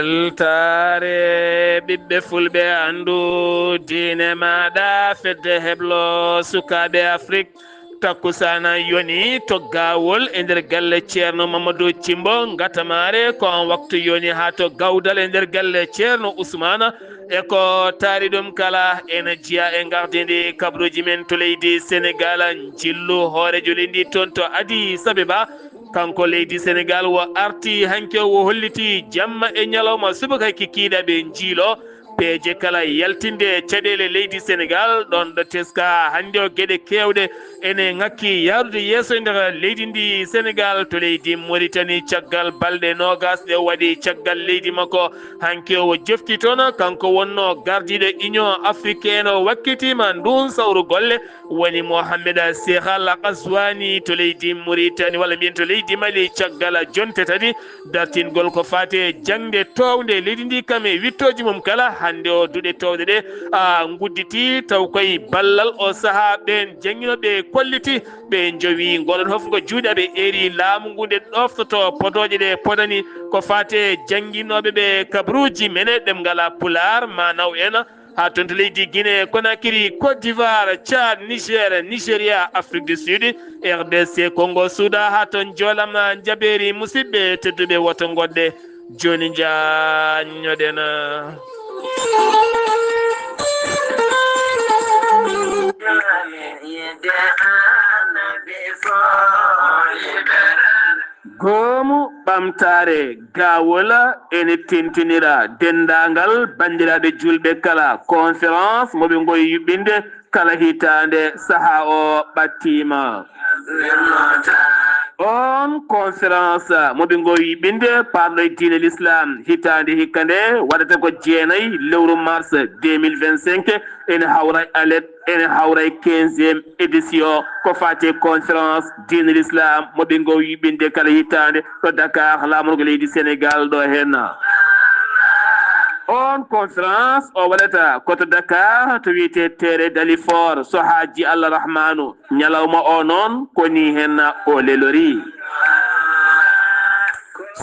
weltare ɓiɓɓe fulɓe andu diine maɗa fedde heblo sukaɓe Afrique takkusana yoni to gawol e nder galle ceerno Mamadou Thimbo gatamare ko on waktu yoni ha to gawdal e nder galle ceerno Ousmana e ko taari ɗum kala ene jiya e gardidi kabruji men to leydi Sénégal jillu hoorejo leydi toon to Addis Abeba kanko leydi Sénégal wo arti hanke wo holliti jamma e ñalawma subaka kikiɗa ɓe jiilo peeje kala yaltinde caɗele leydi Sénégal ɗon ɗo teska hande o gueɗe kewɗe ene ngakki yarude yeeso e nder leydi ndi Sénégal to leydi Mauritanie caggal balɗe nogas ɗe waɗi caggal leydi makko hanke o jofti toon kanko wonno gardiɗo Union africaine o wakkitima ndun sawru golle woni Mohamed Cheikh Al Ghazouani to leydi Mauritanie walla mbiyen to leydi Mali caggal jonte tati dartingol ko fate jangde towde leydi ndi kam e wittoji mum kala hande o duuɗe towde ɗe gudditi taw koye ballal o saaha ɓen jangguinoɓe kolliti ɓe jowi ngoɗon foof ko juuɗe ɓe eri laamu ngu nde ɗoftoto podoje ɗe podani ko fate jangguinoɓe ɓe kabruji mene ɗemgal Pulaar Manaw en ha toon to leydi Guinée Conakry Côte d'Ivoire Tchad Niger Nigéria Afrique du Sud RDC Congo Souda ha toon joolam jaɓeri musidɓe tedduɓe woto goɗɗe joni jañoɗen goomu ɓamtare gawola ene tentinira dendagal bandiraɓe julɓe kala conférence moɓe goyi yuɓɓinde kala hitande saaha o ɓattima on conférence moɓe goyi yuɓɓinde parɗo e diine l'islam hitande hikka nde waɗata ko 9 lewru mars 2025 ene hawray alet ene hawray 15e édition ko fate conférence diine l'islam moɓe goyi yuɓɓinde kala hitande to Dakar lamorgo leydi Sénégal ɗo henna on conférence o waɗata koto Dakar to wiyete tere Dalifort so haji Allah Rahmanu ñalawma o noon koni hen o lelori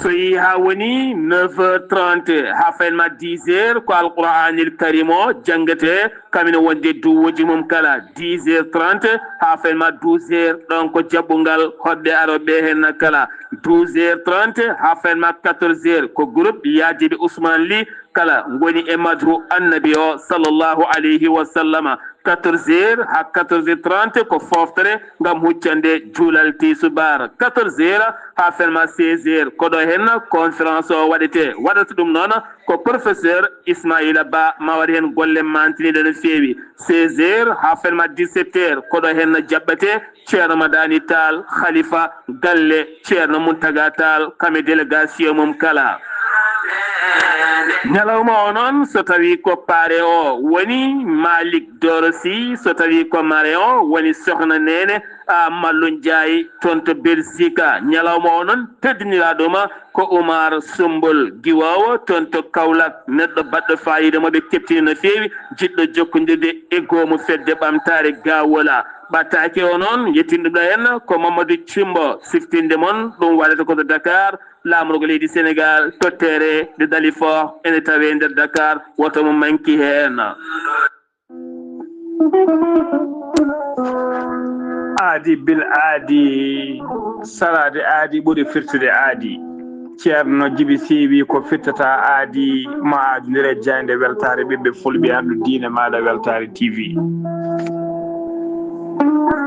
so yi ha woni 9h30 ha fayenma 10h ko alqouranil karim o jangate kamine wonde duwoji mum kala 10h30 ha fayenma 12h ɗon ko jaɓɓugal hoɓɓe aroɓe hen kala 12h30 ha fayenma 14h ko groupe yajiɓe Ousmane Ly kala goni e madhu annabi o sallllahu alayhi wa sallama 14h ha 14h30 ko foftere gam huccande juulal tisubar 14h ha felma 16h koɗo hen conférence o waɗete waɗata ɗum noon ko professeur Ismaïla Ba ma waɗi hen golle mantiniɗe no fewi 16h ha felma 17h koɗo hen jaɓɓete ceerno Madani Tall khalifa galle ceerno Muntaga Tall kame délégation mum kala ñalawma o noon so tawi ko paare o woni Malick Dorosi so tawi ko mare o woni Sokhna Nene Mallu Ndiaye toon to Belgique ñalawma o noon teddiniraɗoma ko Oumar Sumbol Guiwawo toon to Kaolack neɗɗo baɗɗo fayida moɓe keptini no fewi jiɗɗo jokkodirde e goomu fedde ɓamtare gawola ɓattake o noon yettinɗuɗo hen ko Mamadou Thimbo siftinde moon ɗum waɗata koto Dakar lamorgo leydi Sénégal tottere de Dalifort ene tawe nder Dakar woto mo manki hen aadi bil aadi sarade aadi ɓuuri firtude aadi ceerno Djiby Sy wi ko firtata aadi ma aadodire jayde weltare ɓiɓɓe fulɓe andu diine maɗa weltare TV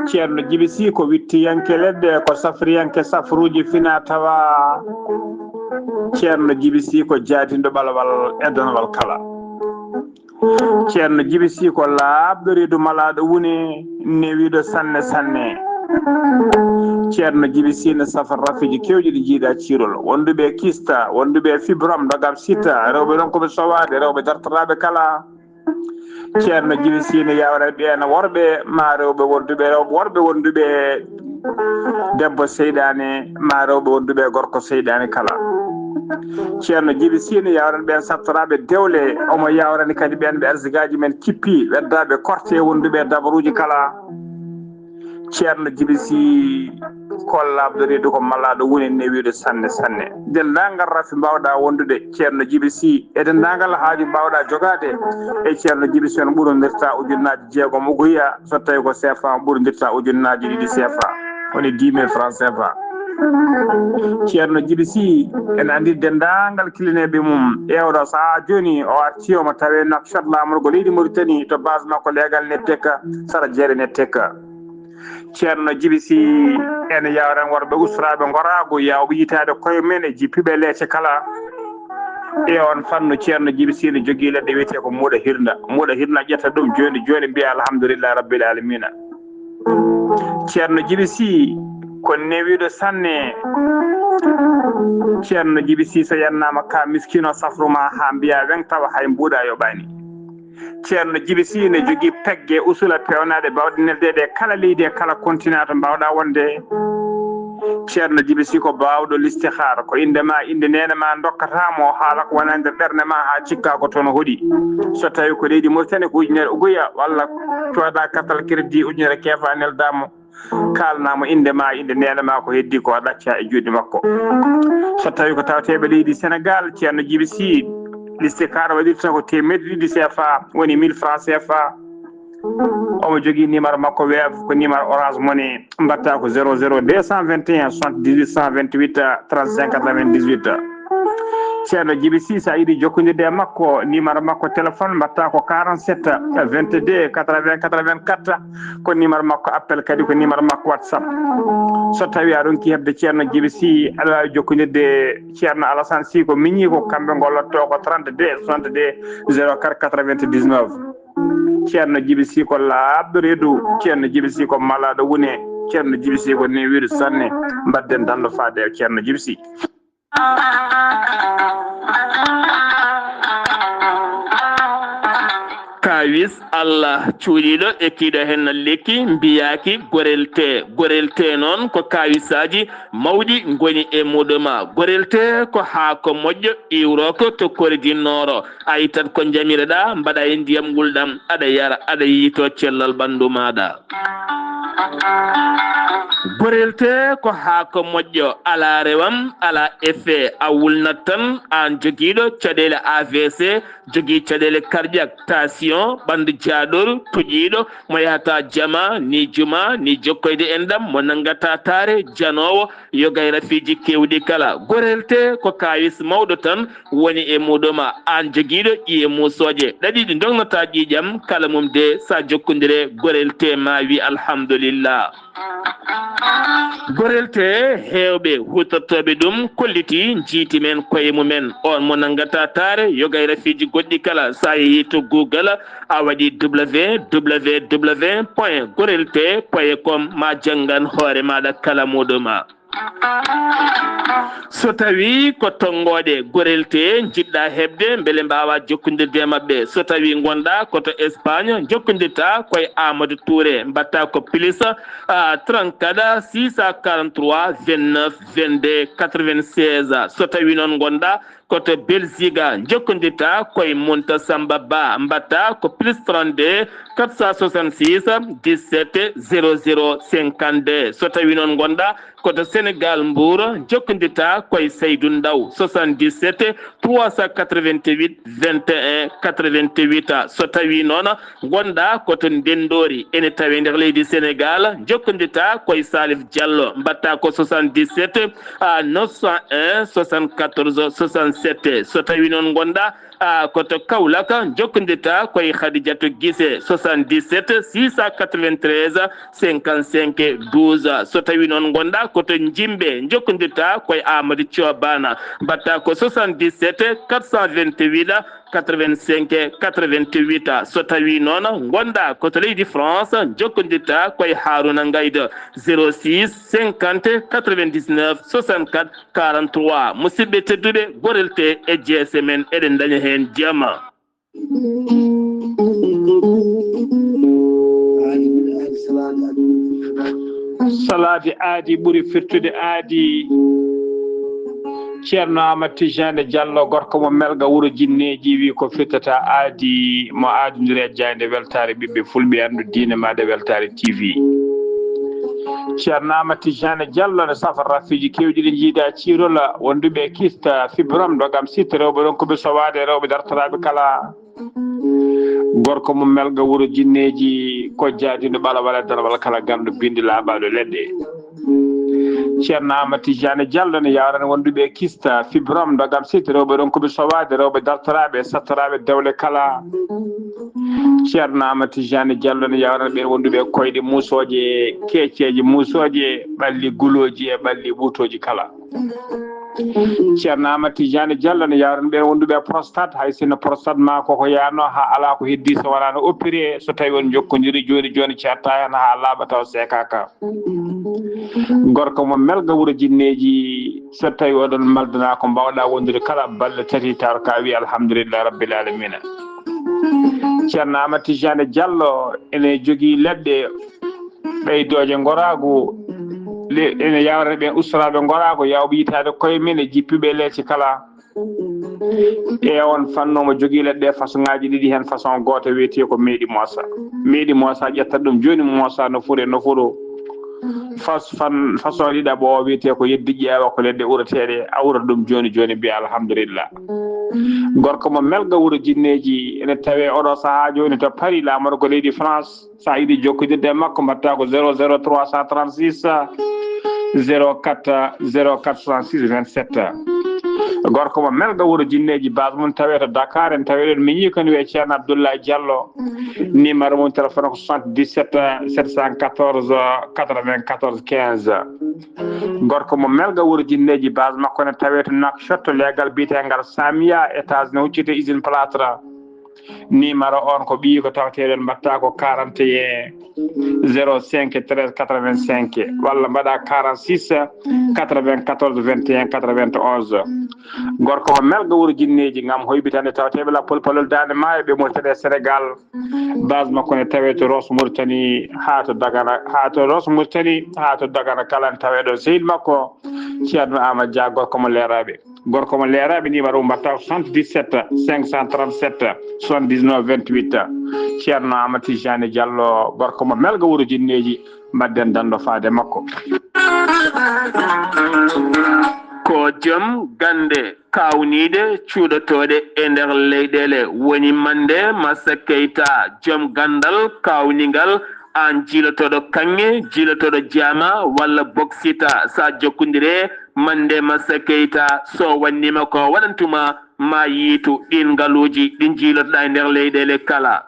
ceerno Djiby Sy ko wittiyanke leɗɗe ko safriyanke safruji fina tawa ceerno Djiby Sy ko jaadindo ɓalawal edanwal kala ceerno Djiby Sy ko laaɓɗo reedu malaɗo woni newiɗo sanne sanne ceerno Djiby Sy ne safar rafiji kewɗi ɗi jiiɗa cirol wonduɓe kista wonduɓe fibrom dogam sitta rewɓe ɗon koɓe sowade rewɓe dartoraɓe kala ceerno Djiby Sy ne yawra ɓeena worɓe ma rewɓe wonduɓe worɓe wonduɓe debbo seyɗane ma rewɓe wonduɓe gorko seyɗane kala ceerno Djiby Sy ne yawran ɓen sattoraɓe dewle omo yawrani kadi ɓen ɓe arsigaji men kippi weddaɓe korte wonduɓe dabaruji kala ceerno Djiby Sy kollabde reedu ko malaɗo woni newiɗo sanne sanne dendagal rafi mbawɗa wondude ceerno Djiby Sy e dendagal haaju mbawɗa jogade e ceerno Djiby Sy on ɓurodirta ujunnaji jeegom ugoya so tawi ko CFA ɓurodirta ujunnaji ɗiɗi CFA woni 10 000 francs CFA ceerno Djiby Sy en andi dendagal kilineɓe mum ewɗo saaha joni o artiyoma tawe nakshot lamorgo leydi Mauritanie to base makko leegal netteka sara jeere netteka ceerno Djiby Sy ene yawren worɓe usraɓe gorago yawɓe yitade koye men e jippiɓe leece kala e on fannu ceerno Djiby Sy ne jogui leɗɗe wiyete ko muuɗa hirna ƴetta ɗum joni mbiya alhamdulillah rabbil alamina ceerno Djiby Sy ko newiɗo sanne ceerno Djiby Sy so yannama ka miskino safruma ha mbiya wen tawa hay mbuuɗa yoɓani ceerno Djiby Sy ne jogui pegge usula pewnade bawɗe neldede kala leydi e kala continent to mbawɗa wonde ceerno Djiby Sy ko bawɗo listihara ko indema inde nene ma dokkatamo haala ko wona nder ɓerde ma ha cikka ko toon hoɗi so tawi ko leydi Mauritanie ko ujunere ugoya walla coda kartal crédit ujunere keefa neldamo kalnamo indema inde nene ma ko heddi ko ɗacca e juuɗe makko so tawi ko tawateɓe leydi Sénégal ceerno Djiby Sy listihara waɗirta ko temedde ɗiɗi CFA woni 1000 francs CFA omo jogui numéro makko weev ko numéro orange money mbatta ko 00 221 78 128 35 98 ceerno Djiby Sy sa yiiɗi jokkodirde e makko numéro makko téléphone mbatta ko 47 22 80 84 ko numéro makko appel kadi ko numéro makko WhatsApp so tawi a ronki hebde ceerno Djiby Sy aɗa wawi jokkodirde ceerno Alassane Sy ko miñi ko kamɓe gollotto ko 32 62 04 99 ceerno Djiby Sy ko labɗo reedu ceerno Djiby Sy ko malaɗo wune ceerno Djiby Sy ko newiɗo sanne mbadden dando faade e ceerno Djiby Sy kawis Allah cuuɗiɗo ekkiɗo hen lekki mbiyaki gorelte noon ko kawisaji mawɗi goni e muɗuma gorelte ko haako moƴƴo iwroko to kordinnoro a yittat ko jamireɗa mbaɗa e ndiyam gulɗam aɗa yara aɗa yiito cellal ɓandu maɗa gorelte ko haako moƴƴo ala rewam ala effet a wulnat tan an joguiɗo caɗele AVC jogui caɗele cardiaque tension ɓandu jaaɗol tuƴiɗo mo yahata jama ni juma ni jokkoyde e ndam mo nangata taare janowo yogay rafiji kewɗi kala gorelte ko kawis mawɗo tan woni e muɗuma an joguiɗo ƴiye musoje ɗaɗi ɗi dognata ƴiƴam kala mum de sa jokkodire gorelte ma wi alhamdulillah gorelte hewɓe hutortoɓe ɗum kolliti jiiti men koye mumen on mo nangata taare yogay rafiji goɗɗi kala sa yeehi to Google a waɗi www.gorelte.com ma janggan hoore maɗa kala muɗuma so tawi ko tongoɗe gorelte jiɗɗa hebde beele mbawa jokkodirde mabɓe so tawi gonɗa koto Espagne jokkodirta koye Amadou Touré mbatta ko plus 34 643 29 22 96 so tawi noon gonɗa koto Belgique jokkodirta koye Monta Samba Ba mbatta ko plus 32 466 17 00 52 so tawi noon gonɗa koto Sénégal Mbour jokkodirta koye Seydou Ndaw 77 388 21 88 so tawi noon gonɗa koto Ndendori ene tawe nder leydi Sénégal jokkodirta koye Salif Diallo mbatta ko 77 901 74 67 so tawi noon gonɗa koto Kaolack jokkodirta koye Khadidiatou Guissé 77 693 55 12 so tawi noon gonɗa koto Jimbe jokkodirta koye Amadou Thiobana mbatta ko 77 428 85 88 so tawi noon gonɗa koto leydi France jokkodirta koye Harouna Ngayda 06 50 99 64 43 musidɓe tedduɓe gorelte e jeese men eɗen daña hen jama salade aadi ɓuuri firtude aadi ceerno Amadou Tijane Diallo gorko mo melga wuuro jinneji wi ko firtata aadi mo aadodiri e jayde weltare ɓiɓɓe fulɓe andu diine maɗa weltare TV ceerno amati jane diallo ne safar rafiji kewɗi ɗi jiida ciirola wonduɓe kista fibrom dogam sitta rewɓe ɗon koɓe sowade rewɓe dartoraɓe kala gorko mo melga wuuro jinneji kojjadino ɓalawala darwala kala gandu bindi laaɓaɗo leɗɗe ceerno amati jane diallo ne yawrani wonduɓe kista fibrom dogam sitta rewɓe ɗon koɓe sowade rewɓe dartoraɓe sattoraɓe dewle kala ceerno amati jane diallo ne yawrani ɓen wonduɓe koyɗe musoje keeceji musoje ɓalli guloji e ɓalli ɓuutoji kala ceerno amati jane diallo ne yawrani ɓen wonduɓe prostate hay sinno prostate ma koko yano ha ala ko heddi so wona no opéré so tawi on jokkodiri joni joni certa hen ha laaɓa taw sekaka gorko mo melga wuuro jinneji so tawi oɗon maldana ko mbawɗa wondude kala balle tati taw ka wi alhamdulillah rabbil alamina ceerno amati jane diallo ene jogui leɗɗe ɓeydoje goragu ene yawrani ɓen ustaraɓe gorago yawɓe yitade koye men e jippiɓe leeci kala e on fannomo jogui leɗɗe façon ngaji ɗiɗi hen façon goto wiyete ko meeɗi moosa ƴettat ɗum joni moosa no fuure no fuuro façon ɗiɗaɓo o wiyete ko yeddi ƴeewa ko leɗɗe urateɗe awrata ɗum joni joni mbiya alhamdulillah gorko mo melga wuuro jinneji ene tawe oɗo saaha joni to Paris lamoɗo ko leydi France sa yiiɗi jokkodirde makko mbatta ko 00 336 04 66 27 gorko mo melga wuuro jinneji base mum tawe to Dakar en tawe ɗon miñi koni wiye ceerno Abdoulaye Diallo numéro mum téléphone ko 77 714 94 15 gorko mo melga wuuro jinneji base makko ne tawe to Nouakchott legal biyetegal Samia étage ne huccite usine plâtre numéro on ko ɓii ko tawateɗen mbatta ko 41 05 13 85 walla mbaɗa 46 94 21 91 gorko mo melga wuuro jinneji gam hoybitande tawateɓe la polpolol dande maayo ɓe Mauritanie Sénégal base makko ne tawe to Ross Mauritanie ha to Dagana kala ne tawe ɗo sehil makko ceerno Amadou Dia gorko mo leeraɓe numéro mbatta 77 537 79 28 ceerno Amati Jane Diallo gorko mo melga wuuro jinneji mbadden dando faade makko ko joom gande kawnide cuuɗotoɗe e nder leyɗele woni mande Massa Keita joom gandal kawnigal an jiilotoɗo kanŋe jiilotoɗo jama walla boksita sa jokkodire mande Massa Keita so wannima ko waɗantuma ma yiitu ɗin ngaluji ɗin jiilotoɗa e nder leyɗele kala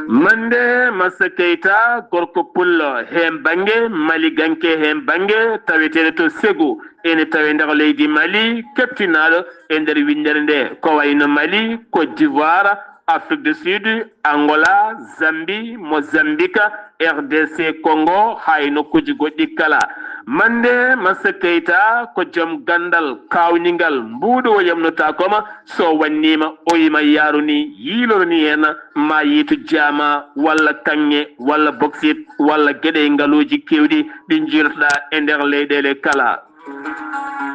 mande Massa Keita gorko pullo hen bange Mali ganke hen bange taweteɗe to Ségou ene tawe nder leydi Mali keptinaɗo e nder windere nde ko wayno Mali Côte d'Ivoire Afrique du Sud Angola Zambie Mozambique RDC Congo hay nokkuji goɗɗi kala mande Massa Keita ko joom gandal kawningal mbuɗo o yamnota koma so wannima o yima yaruni yiloroni hen ma yiitu jama walla kanŋe walla boxit walla gueɗe ngaluji kewɗi ɗi jiilotoɗa e nder leyɗele kala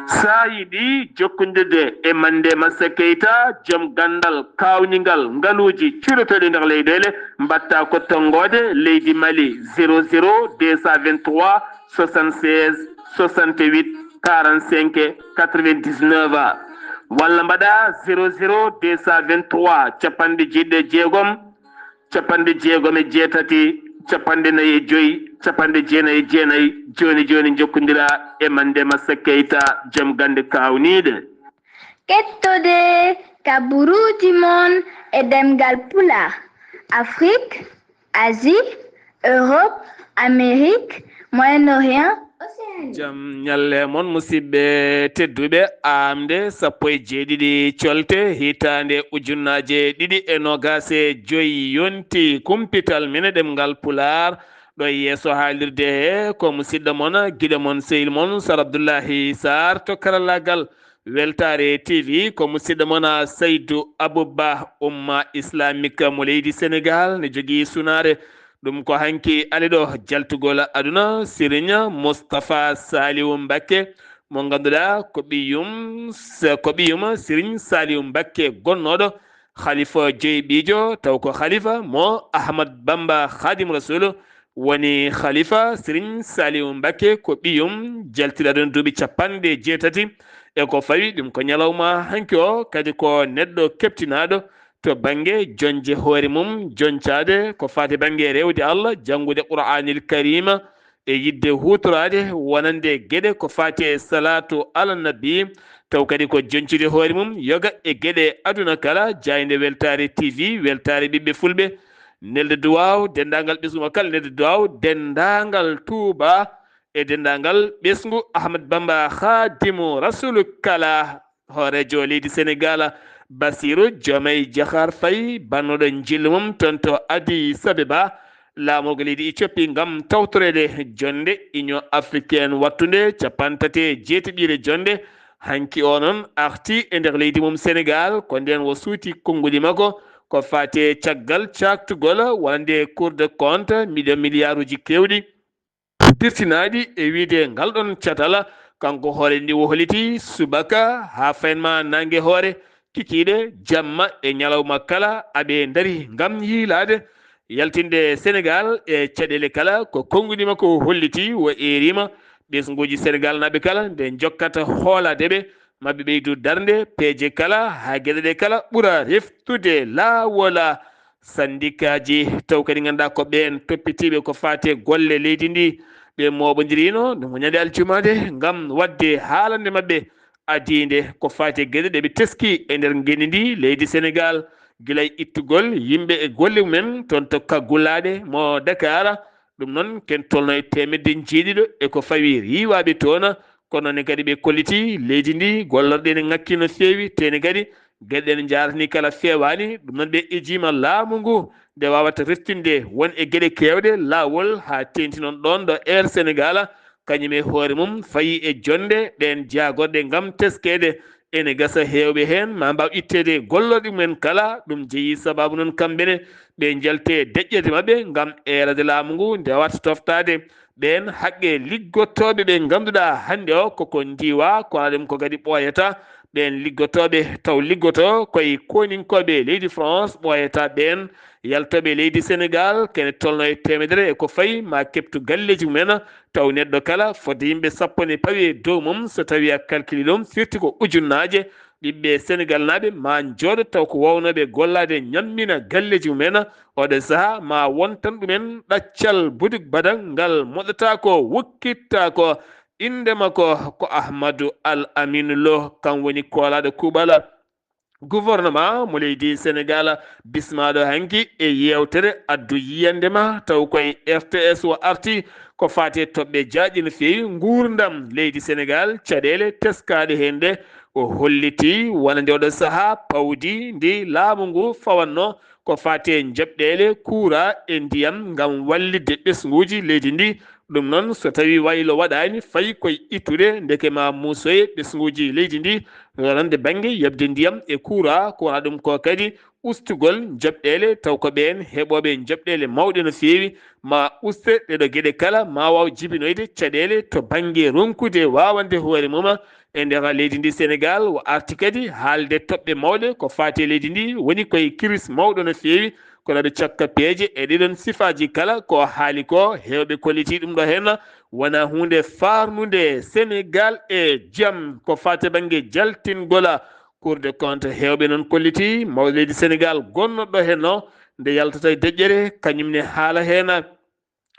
sa yiɗi jokkodirde e mande Massa Keita joom gandal kawningal ngaluji cuuɗotoɗe nder leyɗele mbatta ko tonggode leydi Mali 00 223 76 68 45 99 walla mbaɗa 00 223 capanɗe jeeɗiɗi jeegom capanɗe jeegom e jeetati capanɗe nayyi e joyyi capanɗe jeenayyi e jeenayyi joni joni jokkodira e mande Massa Keita joom gande kawnide kettode kaburuji mon e demgal pulaar Afrique Asie Europe Amérique Moyen-Orient jam ñalle moon musidɓe tedduɓe amde sappo e jeeɗiɗi colte hitande ujunnaje ɗiɗi e nogase joyi yonti kumpital mine ɗemgal pular ɗo yeeso haalirde he ko musidɗo moon guiɗo moon sehil moon Sar Abdoullahi Sarr to karallagal Weltare TV ko musidɗo moon Seydou Abouba umma islamique mo leydi Sénégal ne jogui sunare ɗum ko hanki ali ɗo jaltugol aduna Serigne Moustapha Saliou Mbacké mo ganduɗa ko ɓiyum Serigne Saliou Mbacké gonnoɗo khalifa joyi ɓijo taw ko khalifa mo Ahmad Bamba Khadim Rasoul woni khalifa Serigne Saliou Mbacké ko ɓiyum jaltiɗaɗon duuɓi 80 e ko fawi ɗum ko ñalawma hanki o kadi ko neɗɗo keptinaɗo to banggue jonje hoore mum joncade ko fati banggue rewde Allah janngude qur'anil karima e yidde hutorade wonande gueɗe ko fati e salatu ala nabi taw kadi ko joncude hoore mum yoga e gueɗe aduna kala jayde weltare TV weltare ɓiɓɓe fulɓe nelde duwaw dendagal ɓesguma kala nelde duwaw dendagal Touba e dendagal ɓesgu Ahmad Bamba Khadimu Rasulu kala hoorejo leydi Sénégal Bassirou Diomaye Diakhar Faye bannoɗo jillu mum toon to Addis Abeba laamogo leydi Éthiopie ngam tawtorede jonde Union africaine wattude 37 jonde hanki o noon arti e nder leydi mum Sénégal ko nden wo suuti konnguli makko ko fate caggal caktugol wonande Cour de compte milliard uji kewɗi dirtinaɗi e wiide ngal ɗon catala kanko hoore ndi wo holiti subaka ha faynma nangue hoore kikiɗe jamma e ñalawma kala aɓe daari ngam yiilade yaltinde Sénégal e caɗele kala ko konnguli makko holliti wo erima ɓesguji Sénégal naɓe kala nde jokkata hooladeɓe mabɓe ɓeydu darde peeje kala ha gueɗeɗe kala ɓuura reftude laawola sandikaji taw kadi ganduɗa ko ɓen toppitiɓe ko fate golle leydi ndi ɓe moɓodirino ɗum ñande aljumade ngam wadde haalande mabɓe adide ko fate gueɗe ɗeɓe teski e nder gueɗe ndi leydi Sénégal guilay ittugol yimɓe e golle mumen toon to kaggullaɗe mo Dakar ɗum noon ken tolno e temedde jeeɗiɗo e ko fawi riwaɓe toon kono ne kadi ɓe kolliti leydi ndi gollorɗe ne ngakki no fewi tene kadi gueɗe ɗe jaratani kala fewani ɗum noon ɓe ejima laamu ngu nde wawata reftinde won e gueɗe kewɗe lawol ha tenti noon ɗon ɗo Air Sénégal kañum e hoore mum fayi e jonde ɗen jagorɗe ngam teskede ene gasa hewɓe hen ma mbaw ittede gollorɗe mumen kala ɗum jeeyi sababu noon kamɓene ɓe jalte deƴƴete mabɓe ngam erade laamu ngu nde watta toftade ɓen haqqe liggotoɓe ɓe ganduɗa hande o koko ndiwa kono ɗum ko kadi ɓooyata ɓen liggotoɓe taw liggoto koye koninkoɓe leydi France ɓooyata ɓen yaltoɓe leydi Sénégal kene tolno e temedere e ko fayi ma keptu galleji mumen taw neɗɗo kala fodde yimɓe sappo ne pawi dow mum so tawi a calcule ɗum firti ko ujunnaje ɓiɓɓe Sénégal naɓe ma jooɗo taw ko wawnoɓe gollade ñammina galleji mumen oɗo saaha ma won tan ɗumen ɗaccal budik badan ngal moɗata ko wukkitta ko inde makko ko Ahmadou Al Amine Lo kan woni kolaɗo kuuɓal gouvernement mo leydi Sénégal bismaɗo hanki e yewtere addu yiyandema taw koye RTS o arti ko fate toɓɓe jaaƴi no fewi gurdam leydi Sénégal caɗele teskaɗe hen nde o holliti wonande oɗo saaha pawdi ndi laamu ngu fawanno ko fate jaɓɗele kuura e ndiyam ngam wallide ɓesguji leydi ndi ɗum noon so tawi waylo waɗani fayi koye ittude ndeke ma musoye ɓesguji leydi ndi wonande banggue yebde ndiyam e kuura ko wona ɗum ko kadi ustugol jaɓɗele taw ko ɓen heeɓoɓe jaɓɗele mawɗe no fewi ma uste ɗeɗo gueɗe kala ma waw jibinoyde caɗele to banggue ronkude wawande hoore mum e nder leydi ndi Sénégal o arti kadi haalde toɓɓe mawɗe ko fati leydi ndi woni koye kiris mawɗo no fewi kono ɗo cakka peeje e ɗiɗon sifaji kala ko haali ko hewɓe kolliti ɗum ɗo hen wona hunde farnude Sénégal e jaam ko fate banggue jaltingola Cour de compte hewɓe noon kolliti mawɗo leydi Sénégal gonnoɗo hen o nde yaltata e deƴƴere kañumne haala hen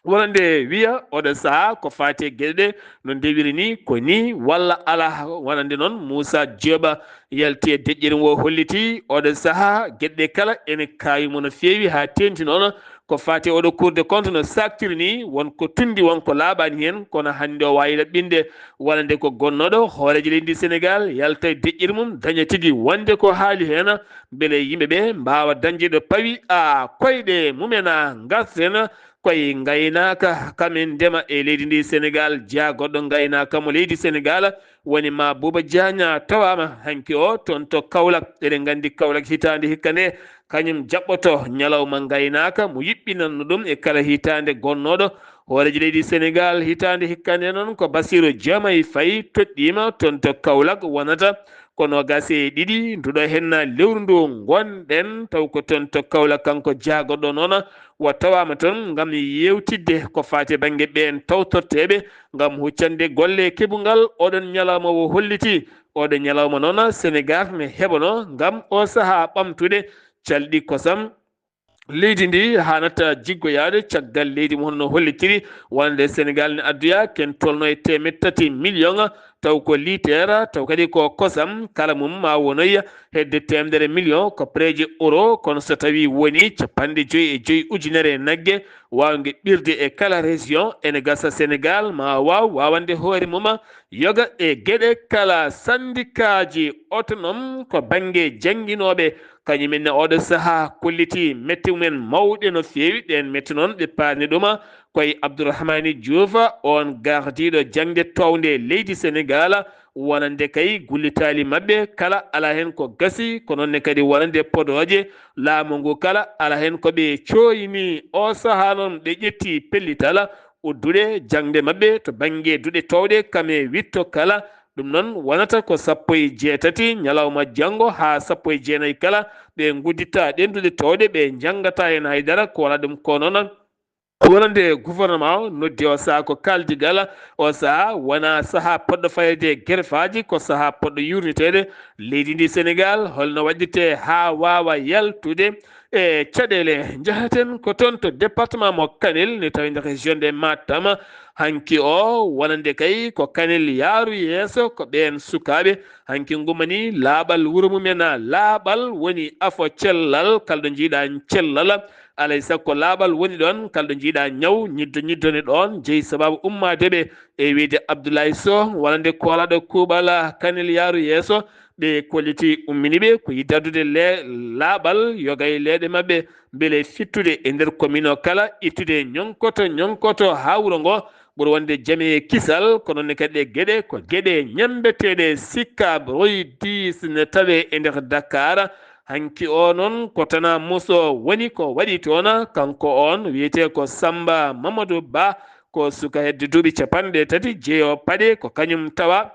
wonande wiya oɗo saaha ko fati gueɗe ɗe no ndewiri ni ko ni walla ala wonande noon Moussa Dioba yalti e deƴƴere wo holliti oɗo saaha gueɗe ɗe kala ene kayimo no fewi ha tenti noon ko fati oɗo Cour de compte no saktiri ni wonko tundi wonko laaɓani hen kono hande o wawi laɓɓinde wonande ko gonnoɗo hoorejo leydi Sénégal yalta e deƴƴere mum daña tigui wonde ko haali hen beele yimɓeɓe mbawa dañde ɗo pawi koyɗe mumen garten koye gaynaka kamen ndema e leydi ndi Sénégal jaagoɗɗo gaynaka mo leydi Sénégal woni ma Bouba Diagna tawama hanki o toon to Kaolack eɗen gandi Kaolack hitande hikka nde kañum jaɓɓoto ñalawma gaynaka mo yiɓɓinanno ɗum e kala hitande gonnoɗo hoorejo leydi Sénégal hitande hikka nde noon ko Bassirou Diomaye Faye toɗɗima toon to Kaolack wonata kono gase ɗiɗi nduɗo henna lewru ndu gonɗen taw ko toon to Kaolack kanko jaagoɗɗo noon wa tawama toon ngam yewtidde ko fate banggue ɓen tawtorteɓe ngam huccande golle keɓugal oɗon ñalawma o holliti oɗo ñalawma noon Sénégal ne heɓano ngam o saaha ɓamtude calɗi kosam leydi ndi hanata jiggoyade caggal leydi mo honno hollitiri wonde Sénégal ne adduya ken tolno e 3 million taw ko litere taw kadi ko kosam kala mum ma wonoya hedde 100 million ko preje euro kono so tawi woni 55 ujunere nagge wawge ɓirde e kala région ene gasa Sénégal ma wawande hoore mum yoga e gueɗe kala syndicat ji autonome ko banggue jangguinoɓe kañumen oɗo saaha kolliti metti mumen mawɗe no fewi ɗen metti noon ɓe paani ɗuma koye Abdourahmani Diouf on gardiɗo jangde towde leydi Sénégal wonande kay gullitali mabɓe kala ala hen ko gasi ko nonne kadi wonande podoje laamu ngu kala ala hen koɓe coyni o saaha noon ɓe ƴetti pellital udduɗe jangde mabɓe to banggue duɗe towɗe kame witto kala ɗum noon wonata ko 18 ñalawma janggo ha 19 kala ɓe gudditta ɗendude towɗe ɓe jangata hen haydara ko wona ɗum ko noon wonande gouvernement noddi o saaha ko kaldigal o saaha wona saaha poɗɗo fayede guerfaji ko saaha poɗɗo yurnitede leydi ndi Sénégal holno waɗirte ha wawa yaltude e caɗele jahaten ko toon to département mo Kanel ne tawi nder région de Matam hanki o wonande kay ko Kanel yaaru yeeso ko ɓen sukaɓe hanki gumani laaɓal wuuro mumen laaɓal woni afo cellal kalɗo jiiɗa cellal alay sakko laaɓal woni ɗon kalɗo jiiɗa ñaw ñiddone ɗon jeeyi sababu ummadeɓe e wiide Abdoulaye Sow wonande kolaɗo kuuɓal Kanel yaaru yeeso ɓe kolliti umminiɓe ko yiddadude laaɓal yoga e leeɗe mabɓe beele fittude e nder commune o kala ittude ñonkoto ha wuuro ngo ɓuuri wonde jaame kisal ko noonne kadi ɗe gueɗe ko gueɗe ñambeteɗe sikka roydis ne tawe e nder Dakar hanki o noon ko tana muso woni ko waɗi toon kanko on wiyete ko Samba Mamadou Ba ko suka hedde duuɓi 30 jeeyo paɗe ko kañum tawa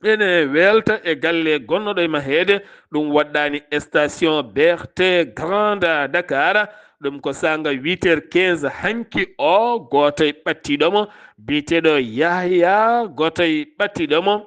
ene welta e galle gonnoɗo e mahede ɗum waɗɗani station BRT Grande Dakar ɗum ko sanga 8h15 hanki o goto e ɓattiɗomo biteɗo Yahya goto e ɓattiɗomo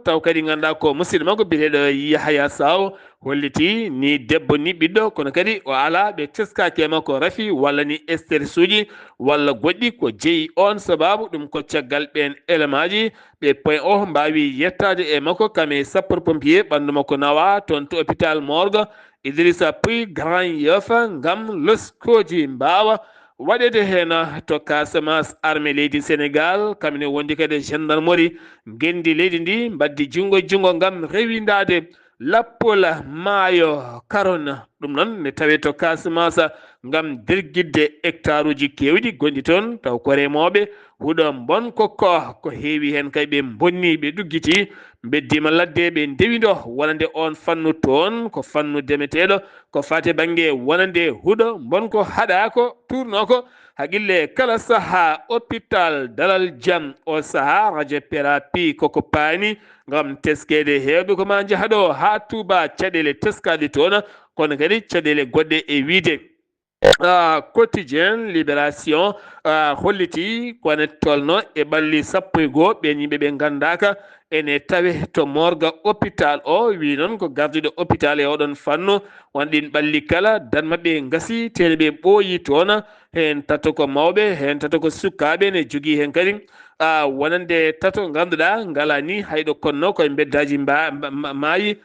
taw kadi ganduɗa ko musidɗo makko biteɗo Yahya Saw holliti ni debbo ni ɓiɗɗo kono kadi o ala ɓe teskaki e makko rafi walla ni stress uji walla goɗɗi ko jeeyi on sababu ɗum ko caggal ɓen élément ji ɓe point o mbawi yettade e makko kame sapeur pompier ɓandu makko nawa toon to hôpital Morgue Idrissa Pouye Grand Yoff ngam loskoji mbawa waɗede hen to Casamance armée leydi Sénégal kamine wondi kadi gendarmerie gendi leydi ndi mbaddi jungo ngam rewindade lappol maayo Caron ɗum noon ne tawe to Casamance ngam dirguidde hectare uji kewɗi gonɗi toon taw ko remoɓe huuɗo bonko ko heewi hen kay ɓe bonni ɓe ɗuggiti beddima ladde ɓe ndewido wonande on fannu toon ko fannu demeteɗo ko fate banggue wonande huuɗo bonko haɗa ko tourno ko haqqille kala saaha hôpital Dalal Jam o saaha radio thérapie koko paani ngam teskede hewɓe ko ma jahaɗo ha Touba caɗele teskade toon kono kadi caɗele goɗɗe e wiide quotidien libération holliti kone tolno e ɓalli 11 ɓen yimɓe ɓe gandaka ene tawe to Morgue hôpital o wi noon ko gardiɗo hôpital e oɗon fannu wonɗin ɓalli kala dan mabɓe gasi tene ɓe ɓooyi toon hen tato ko mawɓe hen tato ko sukaɓe ne jogui hen kadi wonande tato ganduɗa ngala ni hayɗo konno koye beddaji maayi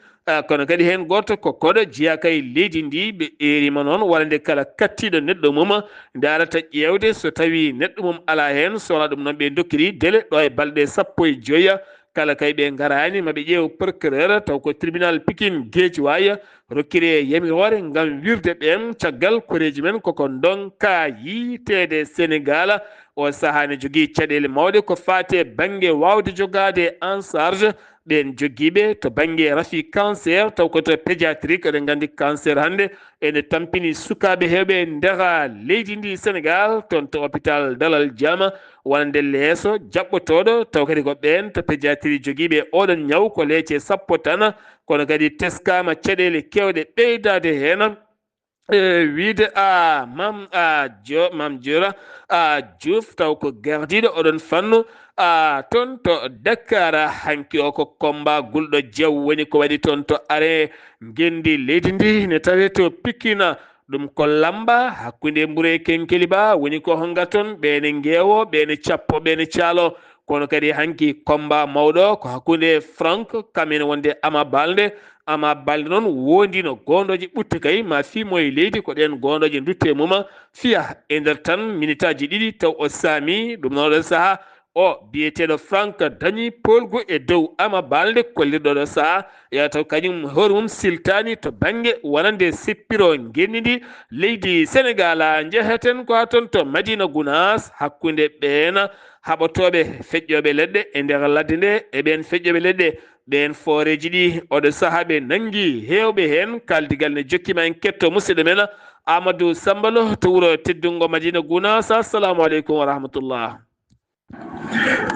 kono kadi hen goto ko koɗo jeeya kay leydi ndi ɓe erima noon wonande kala kattiɗo neɗɗo mum darata ƴewde so tawi neɗɗo mum ala hen sowona ɗum noon ɓe dokkiri délai ɗo e balɗe 15 kala kay ɓe garani maɓe ƴeew procureur taw ko tribunal Pikine Guédiawaye rokkire yamirore ngam wirde ɓen caggal koreji men koko donka yitede Sénégal o saaha ne jogui caɗele mawɗe ko fate banggue wawde jogade en charge ɓen joggiɓe to banggue rafi cancer taw koto pédiatrique eɗen gandi cancer hande ene tampini sukaɓe hewɓe nder leydi ndi Sénégal toon to hôpital Dalal Jam wonande leeso jaɓɓotoɗo taw kadi ko ɓen to pédiatrie joguiɓe oɗon ñaw ko leece 10 tan kono kadi teskama caɗele kewɗe ɓeydade hen wiide mam jora Diouf taw ko gardiɗo oɗon fannu toon to Dakar hanki o ko combat gulɗo jaw woni ko waɗi toon to are gendi leydi ndi ne tawe to Pikine ɗum ko lamba hakkunde Mbouré Kenkeliba woni ko honga toon ɓene ngeewo ɓene cappo ɓene caalo kono kadi hanki combat mawɗo ko hakkunde Frank kamen wonde Ama Baldé noon wondino gondoje ɓutte kay ma fimo e leydi ko ɗen gondoje dutte muma fiya e nder tan minitaji ɗiɗi taw o saami ɗum noon ɗo saaha o biyeteɗo Frank dañi polgu e dow Ama Baldé kollirɗo ɗo saaha ya taw kañum hoore mum siltani to banggue wonande seppiro gendidi leydi Sénégal jeheten ko ha toon to Madina Gounass hakkunde ɓeena haɓotoɓe feƴƴoɓe leɗɗe e nder ladde nde e ɓen feƴƴoɓe leɗɗe ɓen foreji ɗi oɗo saaha ɓe nangi hewɓe hen kaldigal ne jokkima en ketto musidɗo men Amadou Sambalo to wuuro teddungo Madina Gounass. Assalamu aleykum wa rahmatullah.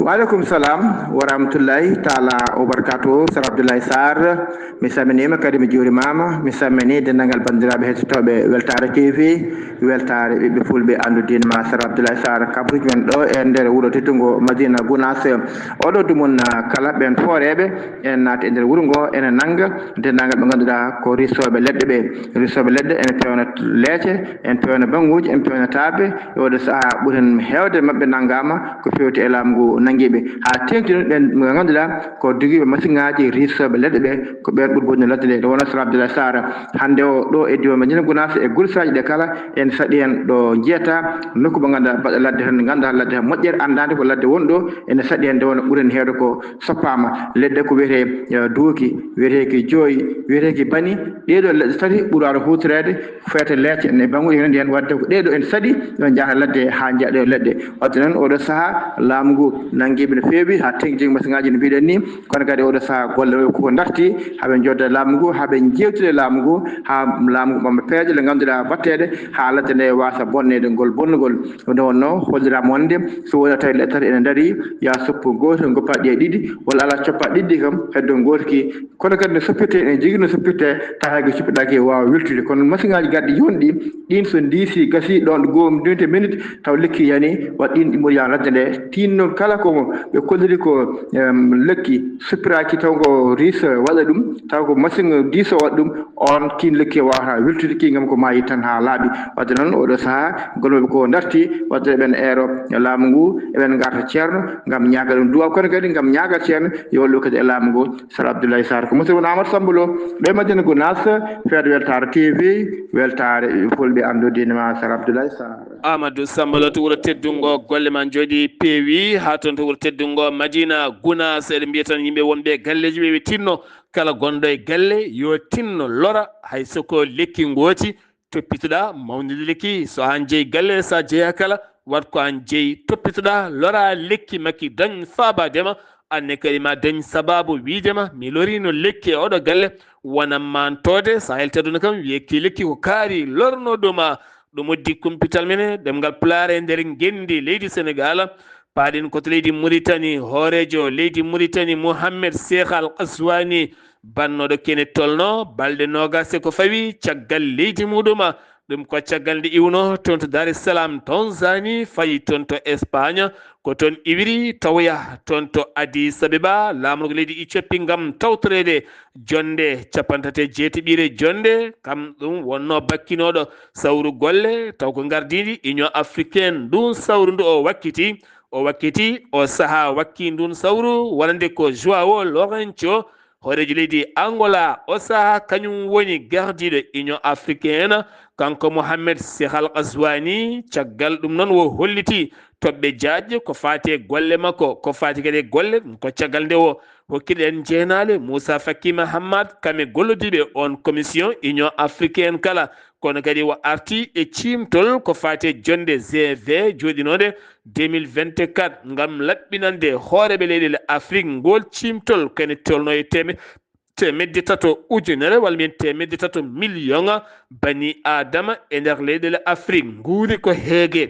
Waaleykum salam wa rahmatullahi taala wa barakatuh. Sar Abdoulaye Sarr mi salminima kadi mi juurimama mi salmini dendagal bandiraɓe hettotoɓe Weltare TV weltare ɓiɓɓe fulɓe andudinma Sar Abdoulaye Sarr kabruji men ɗo e nder wuuro teddungo Madina Gounass oɗo dumon kala ɓen fooreɓe en naati e nder wuuro ngo ene nanga dendagal ɓe ganduɗa ko risoɓe leɗɗe ɓe risoɓe leɗɗe ene pewna leece en pewna banguji en pewna taabe e oɗo saaha ɓuuren hewde mabɓe naggama ko fewti e laamu ngu nanguiɓe ha tengtino ɓen ɓe ganduɗa ko doguiɓe machine ngaji risoɓe leɗɗe ɓe ko ɓen ɓuuri bonde ladde nde wona Sar Abdoulaye Sarr hande o ɗo e diwan Madina Gounass e gursaji ɗe kala en saaɗi hen ɗo jeeta nokku mo ganduɗa baɗa ladde tan ganduɗa ladde tan moƴƴere andade ko ladde wonɗo ene saaɗi hen nde wona ɓuuren hewde ko soppama leɗɗe ko wiyete duuki wiyeteki jooyi wiyeteki bani ɗeɗo leɗɗe tati ɓuurano hutorede feete leece ne banguɗi hen hen wadde ko ɗeɗo en saaɗi ɗo jaata ladde ha jeeɗo leɗɗe wadde noon oɗo saaha laamu ngu nanguiɓe no feewi ha tengti machine ngaji no mbiɗen ni kono kadi oɗo saaha golle koko darti haaɓe jodda laamu ngu haaɓe jewtide laamu ngu ha laamu ngu ɓamma peeje nde ganduɗa wattede ha ladde nde wasa bonnede ngol bonnugol nde wonno hollirama wonde so woni tawi leɗɗe tati ene daari ya soppu goto goppa ɗi e ɗiɗi walla ala coppa ɗiɗi kam heddo gotoki kono kadi no soppirte ene jogui no soppirte tawa cippiɗaki wawa weltude kono machine ngaji garɗi jonɗi ɗin so diisi gasi ɗon ɗo goho 20 minutes taw lekki yani waɗ ɗin ɗi mboɗi ya ladde nde tinno kala ko ɓe kolliri ko lekki soppiraki taw ko ris waɗa ɗum taw ko machine diso waɗa ɗum on kin lekki wawata weltude ki gam ko mayi tan ha laaɓi wadde noon oɗo saaha golloɓe ko darti wadde eɓen eero laamu ngu eɓen garta ceerno gam ñagal ɗum duwaw kono kadi gam ñagal ceerno yo wallu kadi e laamu ngu Sar Abdoulaye Sarr ko musidɗo won Amadou Sambolo ɗo Madina Gounass feede Weltare TV weltare fulɓe andudinema Sar Abdoulaye Sarr. Amadou Sambalo to wuuro teddungo golle ma jooɗi peewi ha toon to wuuro teddungo Madina Gounass eɗen mbiya tan yimɓe wonɓe galleji ɓe tinno kala gonɗo e galle yo tinno lora hay soko lekki gooti toppitoɗa mawnide lekki so an jeeyi galle sa jeeya kala wat ko an jeeyi toppitoɗa lora lekki makki dañ faabadema anne kadi ma dañ sababu wiidema mi lorino lekki e oɗo galle wona mantode sa heltaduna kam wiyekki lekki ko kaari lornoɗoma ɗum oddi kumpital mene ɗemgal pulaare nder gendi leydi Sénégal paaɗen koto leydi Mauritanie hoorejo leydi Mauritanie Mohamed Cheikh Al Qaswani bannoɗo kene tolno balɗe nogase ko fawi caggal leydi muɗuma ɗum ko caggal nde iwno toon to Dar es Salaam Tanzanie fayi toon to Espagne ko toon iwiri tawya toon to Addis Abeba laamugo leydi Éthiopie ngam tawtorede jonde capantate jeeteɓire jonde kam ɗum wonno bakkinoɗo sawru golle taw ko gardidi Union africaine ndun sawru ndu o wakkiti o saaha wakki ndun sawru wonande ko João Lourenço horejo leydi Angola o saaha kañum woni gardiɗo Union africaine kanko Mohamed Cheikh Al Qaswani caggal ɗum noon wo holliti toɓɓe jaajje ko fati golle makko ko fati kadi golle ko caggal nde o hokkiɗen jeenale Moussa Faki Mahamad kame gollodiɓe on commission Union africaine kala kono kadi o arti e cimtol ko fati jonde GV joɗinode 2024 ngam laɓɓinande hooreɓe leyɗele Afrique ngol cimtol kene tolno e temedde tato ujunere walla min temedde tato million bani adama e nder leyɗele Afrique nguuri ko heege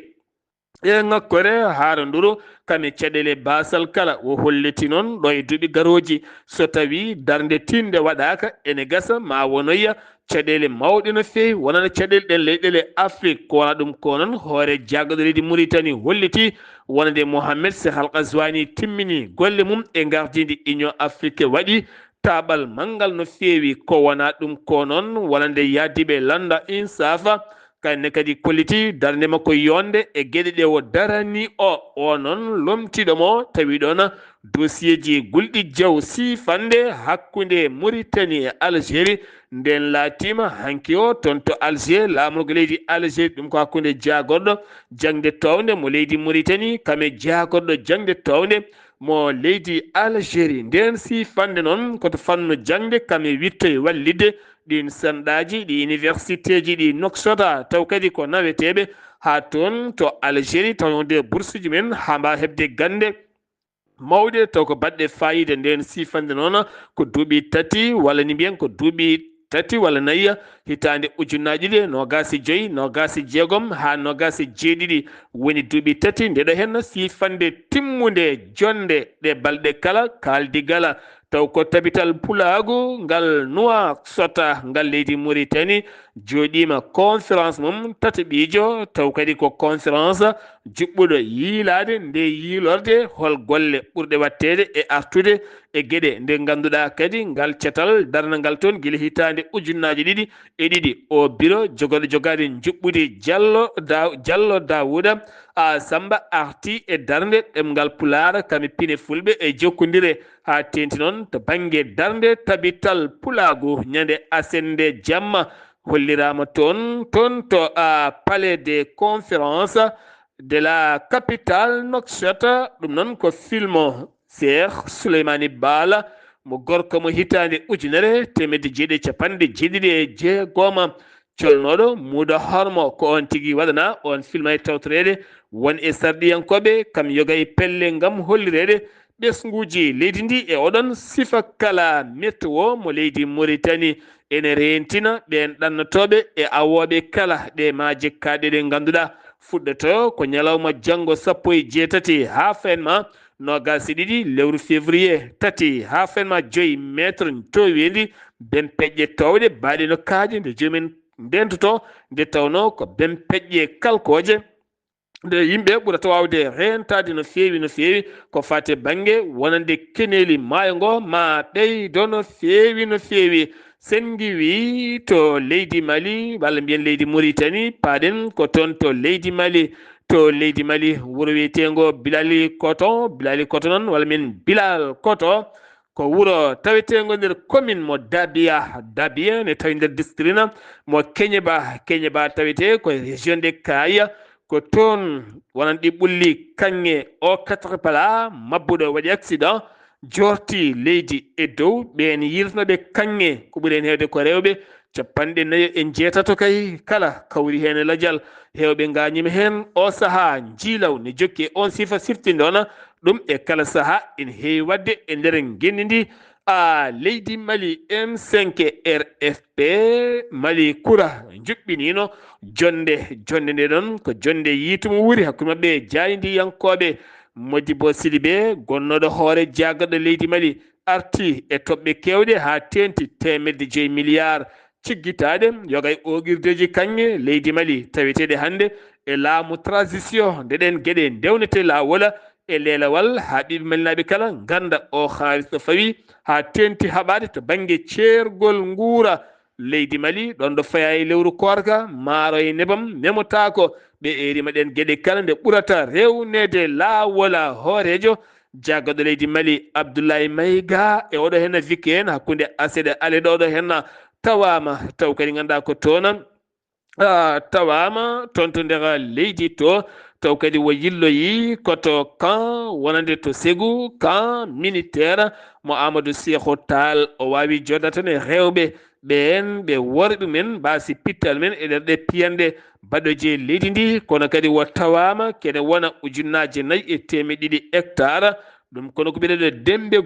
e ngakkore haaranduru kame caɗele basal kala o holliti noon ɗo e duuɓi garoji so tawi darde tinde waɗaka ene gasa ma wonoya caɗele mawɗe no feewi wonano caɗele ɗen leyɗele Afrique ko wona ɗum ko noon hoore jaggoɗo leydi Mauritanie holliti wonande Mohamed Cheikh Al Ghazouani timmini golle mum e gardidi Union Afrique waɗi taɓal manggal no feewi ko wona ɗum ko noon wonande yadiɓe landa insafa kanne kadi kolliti darde makko yonde e gueɗe ɗe o darani o noon lomtiɗomo tawi ɗon dossier ji gulɗi jaw sifande hakkude Mauritanie e Algérie nden laatima hanki o toon to Alger lamorgo leydi Algérie ɗum ko hakkude jagorɗo jangde towde mo leydi Mauritanie kame jagorɗo jangde towde mo leydi Algérie nden sifande noon koto fanno jangde kame wittoye wallidde ɗin sanɗaji ɗi université ji ɗi noksota taw kadi ko naweteɓe ha toon to Algérie tawnde bourse ji men ha mbawa hebde gande mawɗe taw ko baɗɗe fayida nden sifande noon ko duuɓi tati walla ni mbiyen ko duuɓi tati walla nayyi hitande ujunnaje ɗiɗi nogasi joyyi nogasi jeegom ha nogasi jeeɗiɗi woni duuɓi tati ndeɗo hen sifande timmude jonde ɗe balɗe kala kaldigala taw ko tabital pulagu ngal nuwa sota ngal leydi Mauritanie joɗima conférence mum tataɓijo taw kadi ko conférence juɓɓuɗo yiilade nde yiilorde hol golle ɓurɗe wattede e artude e gueɗe nde ganduɗa kadi ngal cetal darnagal toon guila hitande ujunnaje ɗiɗi e ɗiɗi o bureau jogoɗo jogade juɓɓude Diallo Daouda Samba arti e darde ɗemgal Pulaar kami pine fulɓe e jokkodire ha tenti noon to banggue darde tabital pulagu ñande asende jamma hollirama toon to palais des conférences de la capitale Nouakchott ɗum noon ko film Cheikh Souleymani Baal mo gorko mo hitande ujunere temedde jeeɗiɗi capanɗe jeeɗiɗi e jeegom colnoɗo Mouda Hormo ko on tigui waɗana on film ay tawtorede won e sarɗiyankoɓe kam yoga e pelle ngam hollirede ɓesguji leydi ndi e oɗon sifa kala météo mo leydi Mauritanie ene rentina ɓen ɗannotoɓe e awoɓe kala ɗe maaje kaɗe ɗe ganduɗa fuɗɗoto ko ñalawma janggo 17 ha fenma nogasi ɗiɗi lewru février tati ha fenma 5 métre towendi ben peƴƴe towɗe baɗe no kaaje nde jomumen ndentoto nde tawno ko ben peƴƴe kalkoje nde yimɓe ɓurata wawde rentade no feewi ko fate banggue wonande keneli maayo ngo ma ɓeydo no feewi sen giwi to leydi Mali walla mbiyen leydi Mauritanie paɗen ko toon to leydi Mali wuro wiyetengo Bilali Koto noon walla min Bilal Koto ko wuro tawetengo nder commune mo Dabia ne tawi nder district mo Keñeba tawete ko région de Kaya ko toon wonan ɗi ɓulli kanŋe o 4 pala mabbuɗo waɗi accident jorti leydi e dow ɓen yirtinoɓe kanŋe ko ɓuuri hen hewde ko rewɓe 49 kay kala kawri hen e ladial hewɓe gañima hen o saaha jiilaw ne jokki on sifa siftinde ona ɗum e kala saaha ene heewi wadde e nder genni ndi leydi Mali M5 RFP Mali Koura juɓɓinino jonde nde ɗon ko jonde yiitumo wuuri hakkude mabɓe jaydiyankoɓe Modibo Sidibé gonnoɗo hoore jagorɗo leydi Mali arti e toɓɓe kewɗe ha tenti 5 milliards ciggitade yogay oguirdeji kanŋe leydi Mali taweteɗe hande e laamu transition ndeɗen gueɗe ndewnete lawola e leelawal ha ɓiɓe malinaɓe kala ganda o haalis ɗo fawi ha tenti haɓade to banggue ceergol guura leydi Mali ɗon ɗo faya e lewru korka maaro e nebam memotako ɓe erima ɗen gueɗe kala nde ɓurata rewnede lawola hoorejo jaggoɗo leydi Mali Abdoulaye Mayiga e oɗo henna vikki hen hakkude aseɗe ale ɗoɗo henna tawama taw kadi ganduɗa ko toon tawama toon to nder leydi to taw kadi wo yilloyi koto camp wonande to Ségou camp militaire mo Amadou Sékou Tall o wawi jodda tan e rewɓe ɓen ɓe worɓe men mbasi pittal men e nder ɗe piyanɗe baɗoje leydi ndi kono kadi wo tawama kene wona 4,2 hectares ɗum kono ko ɓiɗeɗo Dembe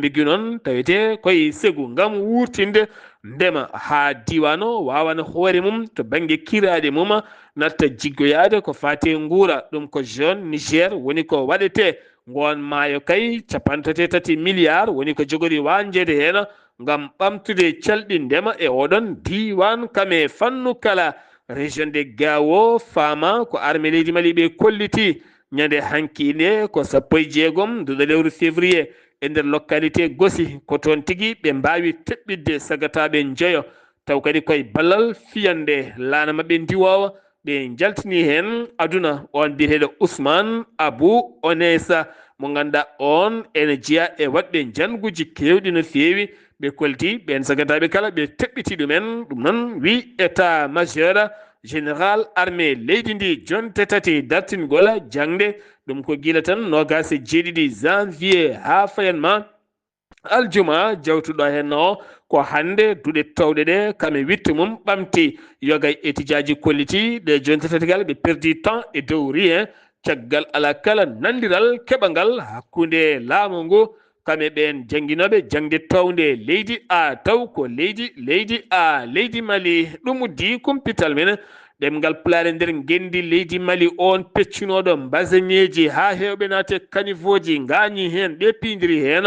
Gu noon tawete koye Ségou ngam wurtinde ndema ha diwano wawana hoore mum to banggue kiraɗe mum natta jiggoyade ko fate guura ɗum ko jeune Niger woni ko waɗete gon maayo kay 33 milliards woni ko jogori wanjede hen ngam ɓamtude calɗi ndema e oɗon diwan kame fannu kala région de Gawo fama ko armée leydi Mali ɓe kolliti ñande hankinde ko 16 duɗo lewru février e nder localité Gossi ko toon tigui ɓe mbawi teɓɓidde sagataɓe jeeyo taw kadi koye ballal fiyande laana mabɓe ndiwowa ɓe jaltini hen aduna on biyeteɗo Ousmane Abou Onesa mo ganduɗa on ene jeeya e waɗɓe janguji kewɗi no fewi ɓe kolti ɓen sagataɓe kala ɓe teɓɓiti ɗumen ɗum noon wi état majeur général armée leydi ndi jonte tati dartingol jangde ɗum ko guila tan nogas e jeeɗiɗi janvier ha fayanma aljuma jawtuɗo hen o ko hande duuɗe tawɗe ɗe kame wittu mum ɓamti yogay étudiaji kolliti ɗe jonte tati gal ɓe perdi temps e dow rien caggal ala kala nandiral keɓangal hakkude laamu ngu kame ɓen jangguinoɓe jangde tawde leydi a taw ko leydi Mali ɗum uddi kumpital men ɗemgal pulaare nder gendi leydi Mali on peccinoɗo mbasañeji ha hewɓe naate caniveau ji gañi hen ɓe pidiri hen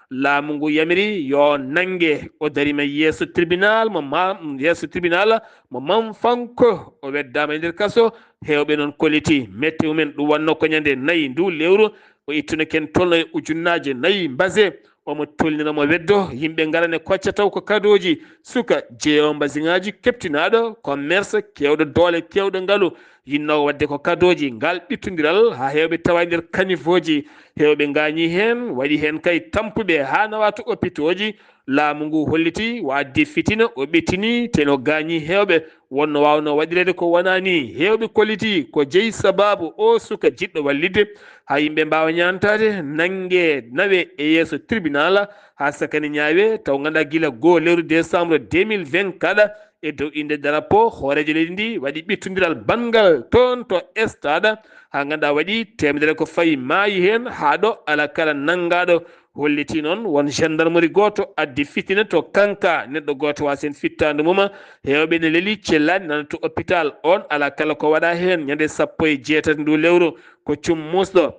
laamu ngu yamiri yo nangue o darima yeeso tribunal mo Mamfanko o weddama e nder kaso hewɓe noon kolliti metti mumen ɗum wanno ko ñande 4 ndu lewru o ittuno ken tolno e ujunnaje 4 mbase omo tolniramo weddo yimɓe garane kocca taw ko kadoji suka jeeyo mbasiŋaji keptinaɗo commerce kewɗo doole kewɗo ngaalu yinnowo wadde ko kadoji ngal ɓittodiral ha hewɓe tawa nder caniveau ji hewɓe gañi hen waɗi hen kay tampuɓe ha nawata hôpitaux ji laamu ngu holliti wadde fitina o ɓettini teno gañi hewɓe wonno wawno waɗirede ko wonani hewɓe kolliti ko jeeyi sababu o suka jiɗɗo wallidde ha yimɓe mbawa ñantade nangue nawe e yeeso tribunal ha sakane ñaawe taw ganduɗa guila 1 lewru décembre 2024 e dow inde drapeau hoorejo leydi ndi waɗi ɓittodiral bangal toon to stade ha ganduɗa waɗi temedere ko fayi maayi hen haɗo ala kala nangaɗo holliti noon won gendarmerie goto addi fitina to kanka neɗɗo goto wasen fittande mum hewɓe ne leeli cellani nana to hôpital on ala kala ko waɗa hen ñande 16 ndu lewru ko cum musɗo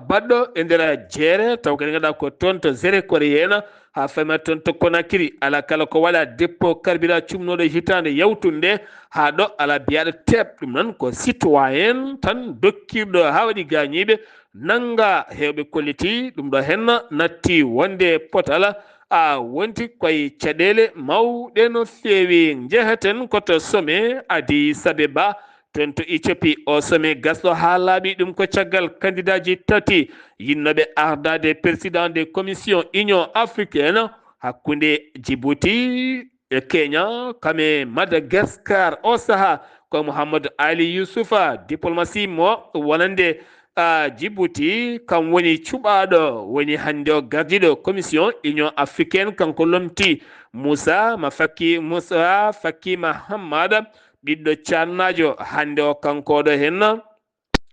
baɗɗo e nder jeere taw kadi ganduɗa ko toon to zére koréenne ha fama toon to Conakry ala kala ko waɗa dépôt carburant cumnoɗo hitande yawtunde ha ɗo ala biyaɗo teɓ ɗum noon ko citoyen tan dokkirɗo ha waɗi gañiɓe nanga hewɓe kolliti ɗum ɗo henna natti wonde potal wonti koye caɗele mawɗe no feewi jeehaten koto sommet Addis Abeba toon to Éthiopie o sommet gasɗo ha laaɓi ɗum ko caggal candidat ji tati yinnoɓe ardade président des commission union africaine hakkude Djibouti e Kenya kame Madagascar o saaha ko Mouhamadou Ali Youssoufa diplomatie mo wonande Djibouti kam woni cuɓaɗo woni hande o gardiɗo commission union africaine kanko lomti Moussa Faki Mahamad ɓiɗɗo cannajo hande o kankoɗo hen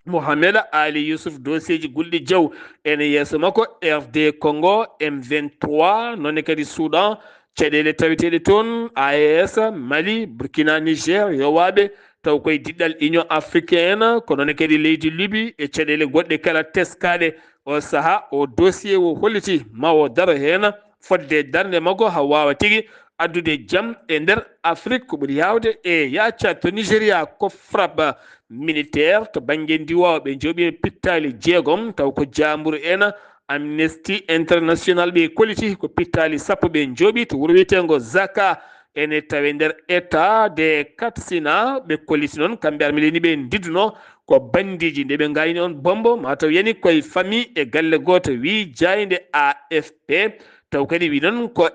Mohamed Ali Youssouf dossier ji gulɗi jaw ene yeeso makko RD Congo M23 nonne kadi Soudan caɗele taweteɗe toon AES Mali Burkina Niger yowaɓe taw koye diɗɗal union africaine ko noon kadi leydi Libye e caɗele goɗɗe kala teskaɗe o saaha o dossier o holliti ma o daro hen fodde darde makko ha wawa tigui addude jaam e nder Afrique ko ɓuuri yawde e yacca to Nigéria ko frappe militaire to banggue ndiwowo ɓe jooɓi pittali 6 taw ko Jambour en Amnesty International ɓe kolliti ko pittali 10 ɓe jooɓi to wuuro wiyetengo Zaka ene tawe nder état de Katsina ɓe kolliti noon kamɓe armileni ɓe didduno ko bandiji nde ɓe gayni on bombo mataw yani koye famille e galle goto wi jayde AFP taw kadi wi noon ko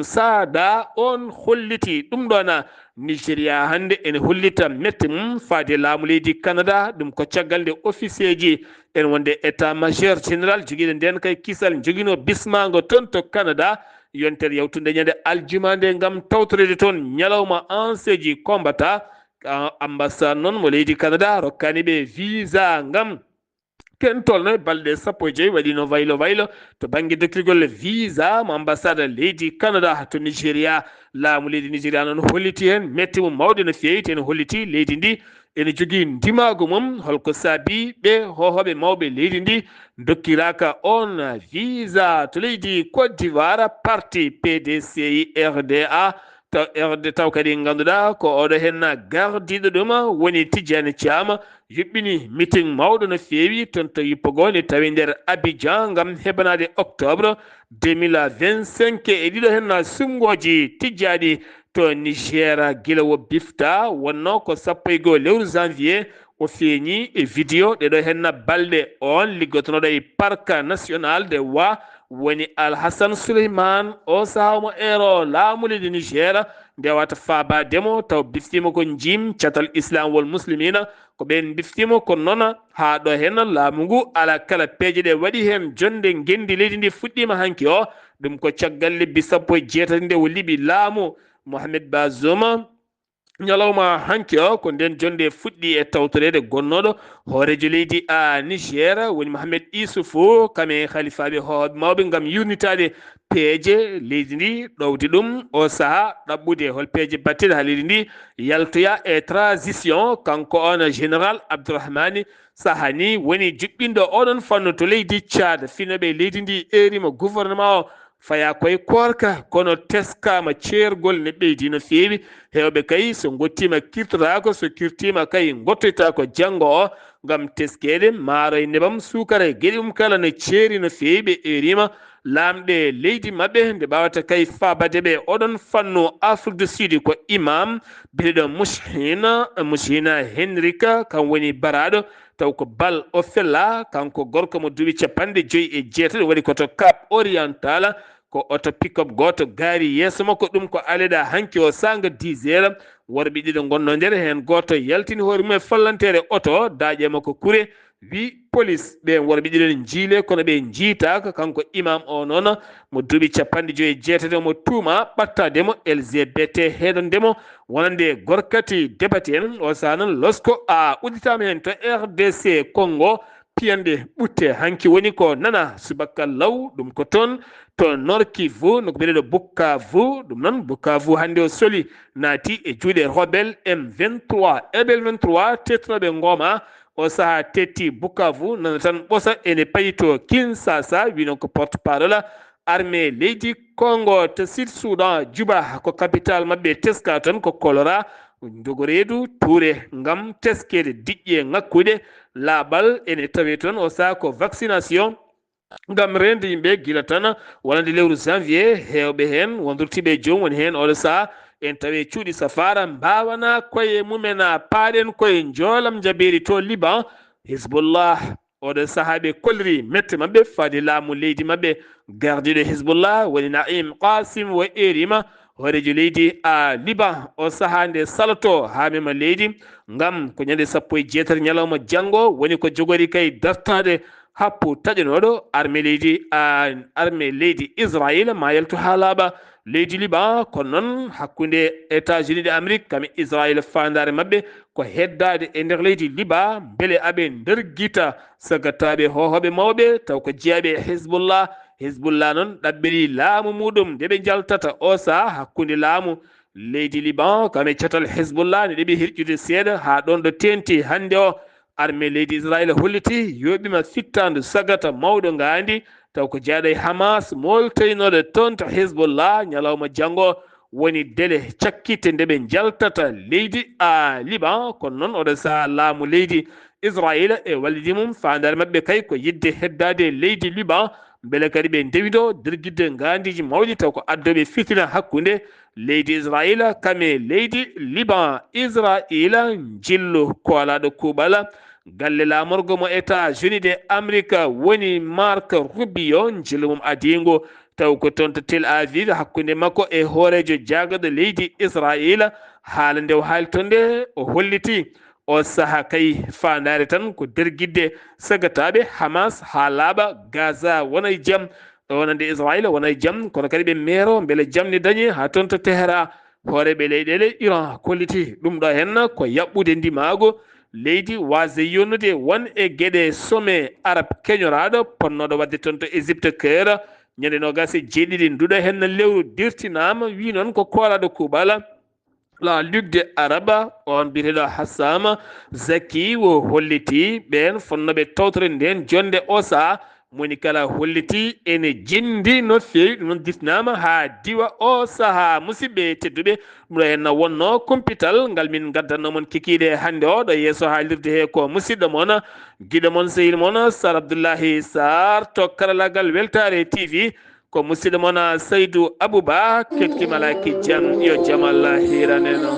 Sada on holliti ɗum ɗona Nigéria hande ene hollita metti mum faade laamu leydi Canada ɗum ko caggal nde officier ji en wonde état majeur général joguiɗo nden kay kisal joguino bismago toon to Canada yontere yawtunde ñande aljuma nde gam tawtorede toon ñalawma ancien ji combattant ambassade noon mo leydi Canada rokkani ɓe visa gam ken tolno balɗe 15 waɗino waylo to banggue dokkirgol visa mo ambassade leydi Canada to Nigéria laamu leydi Nigéria noon holliti hen metti mum mawɗo no fewi ten holliti leydi ndi ene jogii ndimago mum holko saabi ɓe hohoɓe mawɓe leydi ndi dokkiraka on visa to leydi Côte d'Ivoire parti PDCI RDA taw kadi ganduɗa ko oɗo hen gardiɗo ɗum woni Tidiane Thiam yuɓɓini meeting mawɗo no feewi toon to yippogo ne tawi nder Abidjan gam heɓanade octobre 2025 e ɗiɗo hen sumgoji tijjaɗi to Niger gila wo bifta wonno ko 1 lewru janvier o feeñi e vidéo ɗeɗo hen balɗe on liggotonoɗo e parc national de wa woni Alhassane Souleymane o sahamo ero laamu leydi Niger nde wata faabademo taw biftima ko jim catal islam wol muslimina ko ɓen biftimo ko noon ha ɗo hen laamu ngu ala kala peeje ɗe waɗi hen jonde gendi leydi ndi fuɗɗima hanki o ɗum ko caggal lebbi 17 nde o liɓi laamu Mohamed Bazoum ñalawma hanki o ko nden jonde fuɗɗi e tawtorede gonnoɗo hoorejo leydi Niger woni Mohamed Issoufou kame khalifaɓe hohoɓe mawɓe gam yurnitade peeje leydi ndi ɗowdi ɗum o saaha ɗaɓɓude hol peeje batteɗe ha leydi ndi yaltoya e transition kanko on général Abdourahmane Sahani woni juɓɓinɗo oɗon fannu to leydi Tchad finoɓe leydi ndi erima gouvernement o faya koye korka kono teskama ceergol ne ɓeydi no feewi hewɓe kay so gottima kirtotako so kirtima kay gottoytako janggo o gam teskede maaro e nebam sukara e gueɗe mum kala no ceeri no feewi ɓe erima lamɗe leydi mabɓe nde ɓawata kay fabade ɓe oɗon fannu Afrique du Sud ko imam biɗeɗo Mouchina Henrika kam woni baraɗo taw ko bal o fella kanko gorko mo duuɓi 58 waɗi koto Cap Oriental ko auto pick-up goto gaari yeeso makko ɗum ko aleɗa hanki o sanga 10 heures worɓe ɗiɗo gonno nder hen goto yaltini hoore mum e fallantere auto daaƴe makko kure wi police ɓe worɓe ɗiɗo jiile kono ɓe jiitaka kanko imam o noon mo duuɓi 58 mo tuuma ɓattademo LGBT heɗondemo wonande gorkati débatté en o saha noon losko a udditama hen to RDC Congo piyande ɓutte hanki woni ko nana subaka law ɗum ko toon to Nord Kivu no ko ɓeɗeɗo Bukavu ɗum noon Bukavu hande o soli naati e juuɗe rebel M23 rebel 23 tetnoɓe ngooma o saha tetti Bukavu nana tan ɓosa ene payi to Kinshasa wino ko porte parole armée leydi Congo to Sud Soudan Juba ko capital mabɓe teska tan ko kolora dogoreedu tuure ngam teskede diƴƴe ngakkude laaɓal ene tawi toon o saha ko vaccination ngam rende yimɓe gila tan wonande lewru janvier hewɓe hen wondurtiɓe joom woni hen oɗo saha en tawi cuuɗi safara mbawana koye mumen paaɗen koye joolam jaɓeri to Liban Hizbullah oɗo sahaɓe kolliri mette mabɓe faade laamu leydi mabɓe gardiɗo Hizbullah woni Naim Qasim wo erima horejo leydi Liban o saha nde saloto ha mema leydi ngam ko ñande 17 ñalawma janggo woni ko jogori kay dartade happu taƴanoɗo armée leydi Israël ma yaltu ha laaɓa leydi Liban kono noon hakkude États-Unis d'Amérique kam Israël fandare mabɓe ko heddade e nder leydi Liban beele aɓe nder guita sagataɓe hohoɓe mawɓe taw ko jeeyaɓe Hizbullah noon ɗaɓɓiri laamu muɗum nde ɓe jaltata o saha hakkude laamu leydi Liban kam e catal Hizbullah ne ɗeɓi hirƴude seeɗa ha ɗon ɗo tenti hande o armée leydi Israël holliti yoɓima fittandu sagata mawɗo ngandi taw ko jeeyaɗo e Hamas moltoynoɗo toon to Hizbullah ñalawma janggo woni délai cakkite nde ɓe jaltata leydi Liban kono noon oɗo saha laamu leydi Israël e wallidi mum fandare mabɓe kay ko yidde heddade leydi Liban beele kadi ɓe ndewido dirguidde ngandiji mawɗi taw ko addoɓe fitina hakkude leydi Israël kame leydi Liban Israël jillu ko alaɗo kuuɓal galle lamorgo mo États-Unis d'Amérique woni Marco Rubio jillu mum adingo taw ko toon to Tel Aviv hakkude makko e hoorejo jagaɗo leydi Israël haala nde o haali toon nde o holliti o saha kay fandare tan ko derguidde sagataɓe Hamas ha laaɓa Gaza wona e jaam wonande Israël wona e jaam kono kadi ɓe meero beele jaam ne dañi ha toon to Tehran hooreɓe leyɗele Iran kolliti ɗum ɗo hen ko yaɓɓude ndimago leydi wase yonnude won e gueɗe sommet arabe keñoraɗo ponnoɗo wadde toon to Égypte Caire ñande 27 nduɗo hen lewru dirtinama wi noon ko koolaɗo kuuɓal la Ligue des Arabes on bireɗo Hassama Zaki wo holliti ɓen fonnoɓe tawtore nden jonde o saha moni kala holliti ene jindi no fewi ɗum noon disnama ha diwa o saaha musidɓe tedduɓe ɗum ɗo henna wonno kumpital ngal min gaddanno mon kikiɗe hande o ɗo yeeso haalirde he ko musidɗo moon guiɗo moon sehil moon Sar Abdoullahi Sarr to karallagal Weltare TV ko musidɗo moon Saydou Abouba kettimalaki jam yo jaam Allah hiraneno.